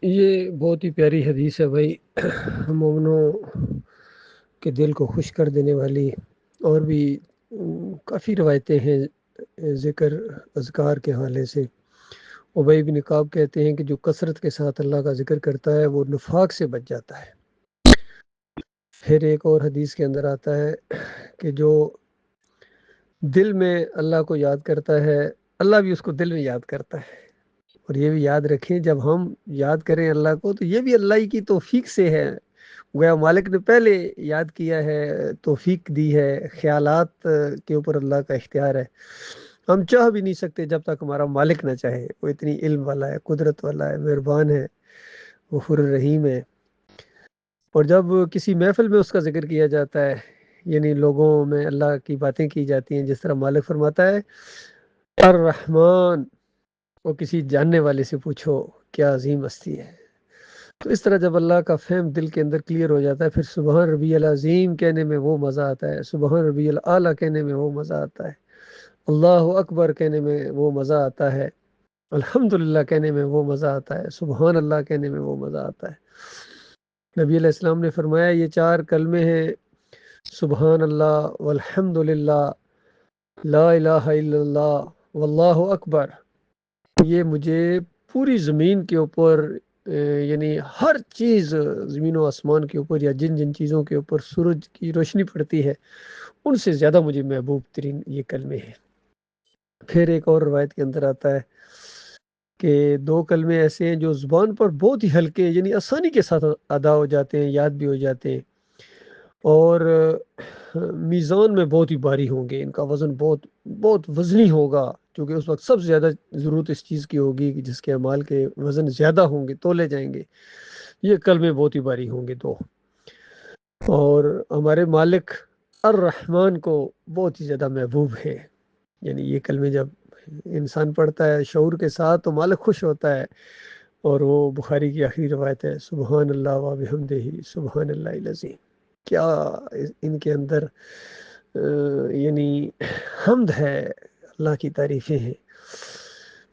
یہ بہت ہی پیاری حدیث ہے بھائی، مومنوں کے دل کو خوش کر دینے والی۔ اور بھی کافی روایتیں ہیں ذکر اذکار کے حوالے سے۔ ابی بن کعب کہتے ہیں کہ جو کثرت کے ساتھ اللہ کا ذکر کرتا ہے وہ نفاق سے بچ جاتا ہے۔ پھر ایک اور حدیث کے اندر آتا ہے کہ جو دل میں اللہ کو یاد کرتا ہے، اللہ بھی اس کو دل میں یاد کرتا ہے۔ اور یہ بھی یاد رکھیں، جب ہم یاد کریں اللہ کو تو یہ بھی اللہ ہی کی توفیق سے ہے، گویا مالک نے پہلے یاد کیا ہے، توفیق دی ہے، خیالات کے اوپر اللہ کا اختیار ہے۔ ہم چاہ بھی نہیں سکتے جب تک ہمارا مالک نہ چاہے۔ وہ اتنی علم والا ہے، قدرت والا ہے، مہربان ہے، غفور الرحیم ہے۔ اور جب کسی محفل میں اس کا ذکر کیا جاتا ہے، یعنی لوگوں میں اللہ کی باتیں کی جاتی ہیں، جس طرح مالک فرماتا ہے الرحمن، وہ کسی جاننے والے سے پوچھو کیا عظیم ہستی ہے۔ تو اس طرح جب اللہ کا فہم دل کے اندر کلیئر ہو جاتا ہے، پھر سبحان ربی العظیم کہنے میں وہ مزہ آتا ہے، سبحان ربی الاعلیٰ کہنے میں وہ مزہ آتا ہے، اللہ اکبر کہنے میں وہ مزہ آتا ہے، الحمدللہ کہنے میں وہ مزہ آتا ہے، سبحان اللہ کہنے میں وہ مزہ آتا ہے۔ نبی علیہ السلام نے فرمایا یہ 4 کلمے ہیں، سبحان اللہ والحمدللہ، لا الہ الا اللہ واللہ اکبر، یہ مجھے پوری زمین کے اوپر یعنی ہر چیز زمین و آسمان کے اوپر، یا جن جن چیزوں کے اوپر سورج کی روشنی پڑتی ہے، ان سے زیادہ مجھے محبوب ترین یہ کلمے ہیں۔ پھر ایک اور روایت کے اندر آتا ہے کہ 2 کلمے ایسے ہیں جو زبان پر بہت ہی ہلکے، یعنی آسانی کے ساتھ ادا ہو جاتے ہیں، یاد بھی ہو جاتے ہیں، اور میزان میں بہت ہی بھاری ہوں گے، ان کا وزن بہت بہت وزنی ہوگا، کیونکہ اس وقت سب سے زیادہ ضرورت اس چیز کی ہوگی کہ جس کے اعمال کے وزن زیادہ ہوں گے، تولے جائیں گے۔ یہ کلمے بہت ہی بھاری ہوں گے 2۔ اور ہمارے مالک الرحمن کو بہت ہی زیادہ محبوب ہے، یعنی یہ کلمے جب انسان پڑھتا ہے شعور کے ساتھ تو مالک خوش ہوتا ہے۔ اور وہ بخاری کی آخری روایت ہے، سبحان اللہ و بحمدہ سبحان اللہ العظیم۔ کیا ان کے اندر یعنی حمد ہے، اللہ کی تعریفیں ہیں۔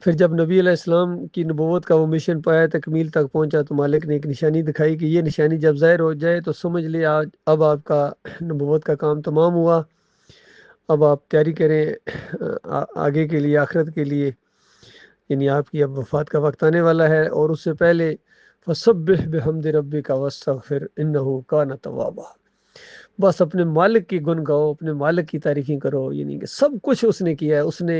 پھر جب نبی علیہ السلام کی نبوت کا وہ مشن پایا تکمیل تک پہنچا تو مالک نے ایک نشانی دکھائی کہ یہ نشانی جب ظاہر ہو جائے تو سمجھ لے آج اب آپ کا نبوت کا کام تمام ہوا، اب آپ تیاری کریں آگے کے لیے، آخرت کے لیے، یعنی آپ کی اب وفات کا وقت آنے والا ہے۔ اور اس سے پہلے فسبح بحمد ربک واستغفر انہ کان توابا، بس اپنے مالک کی گن گاؤ، اپنے مالک کی تعریفیں کرو، یعنی کہ سب کچھ اس نے کیا ہے، اس نے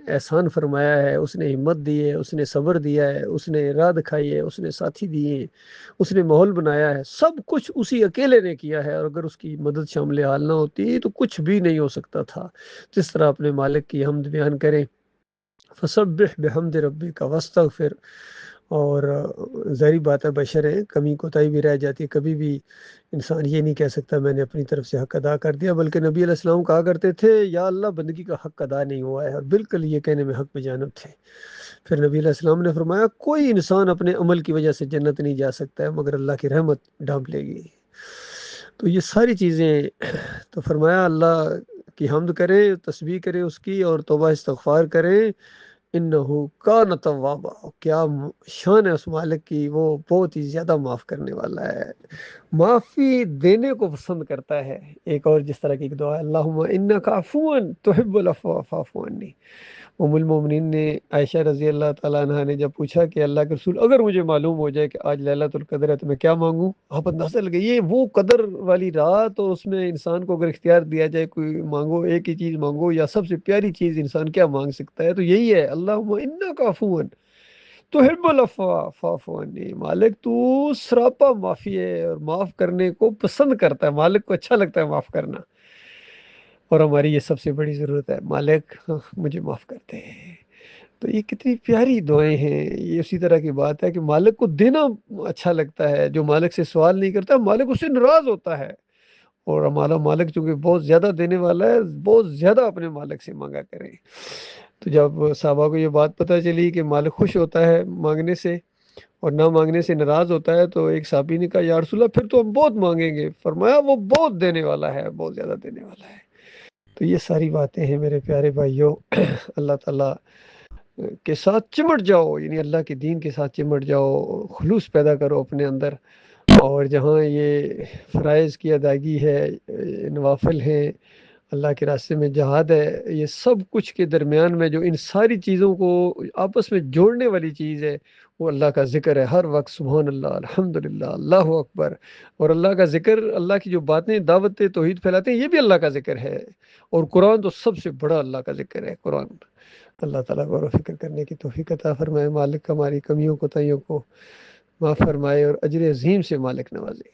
احسان فرمایا ہے، اس نے ہمت دی ہے، اس نے صبر دیا ہے، اس نے راہ دکھائی ہے، اس نے ساتھی دیے، اس نے ماحول بنایا ہے، سب کچھ اسی اکیلے نے کیا ہے۔ اور اگر اس کی مدد شامل حال نہ ہوتی تو کچھ بھی نہیں ہو سکتا تھا۔ جس طرح اپنے مالک کی حمد بیان کریں، فسبح بحمد ربک واستغفر۔ اور ظاہری بات ہے، بشر ہے، کمی کوتاہی بھی رہ جاتی ہے، کبھی بھی انسان یہ نہیں کہہ سکتا میں نے اپنی طرف سے حق ادا کر دیا، بلکہ نبی علیہ السلام کہا کرتے تھے یا اللہ بندگی کا حق ادا نہیں ہوا ہے، اور بالکل یہ کہنے میں حق بجانب تھے۔ پھر نبی علیہ السلام نے فرمایا کوئی انسان اپنے عمل کی وجہ سے جنت نہیں جا سکتا ہے مگر اللہ کی رحمت ڈھانپ لے گی۔ تو یہ ساری چیزیں، تو فرمایا اللہ کی حمد کریں، تسبیح کریں اس کی، اور توبہ استغفار کریں، انہو کان توابا، کیا شان ہے اس مالک کی، وہ بہت ہی زیادہ معاف کرنے والا ہے، معافی دینے کو پسند کرتا ہے۔ ایک اور جس طرح کی ایک دعا ہے، اللہم انک عفو تحب العفو فاعف عنی۔ ام المومنین نے عائشہ رضی اللہ تعالیٰ عنہ نے جب پوچھا کہ اللہ کے رسول اگر مجھے معلوم ہو جائے کہ آج لیلۃ القدر ہے تو میں کیا مانگوں، آپ اندازہ لگے یہ وہ قدر والی رات، اور اس میں انسان کو اگر اختیار دیا جائے کوئی مانگو، ایک ہی چیز مانگو، یا سب سے پیاری چیز انسان کیا مانگ سکتا ہے، تو یہی ہے اللہم انک عفو تحب العفو فاعف عنی، مالک تو سراپا معافی ہے اور معاف کرنے کو پسند کرتا ہے، مالک کو اچھا لگتا ہے معاف کرنا۔ اور ہماری یہ سب سے بڑی ضرورت ہے، مالک مجھے معاف کرتے ہیں۔ تو یہ کتنی پیاری دعائیں ہیں، یہ اسی طرح کی بات ہے کہ مالک کو دینا اچھا لگتا ہے، جو مالک سے سوال نہیں کرتا مالک اس سے ناراض ہوتا ہے۔ اور ہمارا مالک چونکہ بہت زیادہ دینے والا ہے، بہت زیادہ اپنے مالک سے مانگا کریں۔ تو جب صحابہ کو یہ بات پتہ چلی کہ مالک خوش ہوتا ہے مانگنے سے اور نہ مانگنے سے ناراض ہوتا ہے، تو ایک صحابی نے کہا یا رسول اللہ پھر تو ہم بہت مانگیں گے، فرمایا وہ بہت دینے والا ہے، بہت زیادہ دینے والا ہے۔ تو یہ ساری باتیں ہیں میرے پیارے بھائیوں، اللہ تعالیٰ کے ساتھ چمٹ جاؤ، یعنی اللہ کے دین کے ساتھ چمٹ جاؤ، خلوص پیدا کرو اپنے اندر. اور جہاں یہ فرائض کی ادائیگی ہے، نوافل ہیں، اللہ کے راستے میں جہاد ہے، یہ سب کچھ کے درمیان میں جو ان ساری چیزوں کو آپس میں جوڑنے والی چیز ہے وہ اللہ کا ذکر ہے. ہر وقت سبحان اللہ، الحمدللہ، اللہ اکبر. اور اللہ کا ذکر، اللہ کی جو باتیں دعوت توحید پھیلاتے ہیں، یہ بھی اللہ کا ذکر ہے. اور قرآن تو سب سے بڑا اللہ کا ذکر ہے قرآن. اللہ تعالیٰ غور و فکر کرنے کی توفیق عطا فرمائے. مالک ہماری کمیوں کو تائیوں کو معاف فرمائے اور اجر عظیم سے مالک نوازے.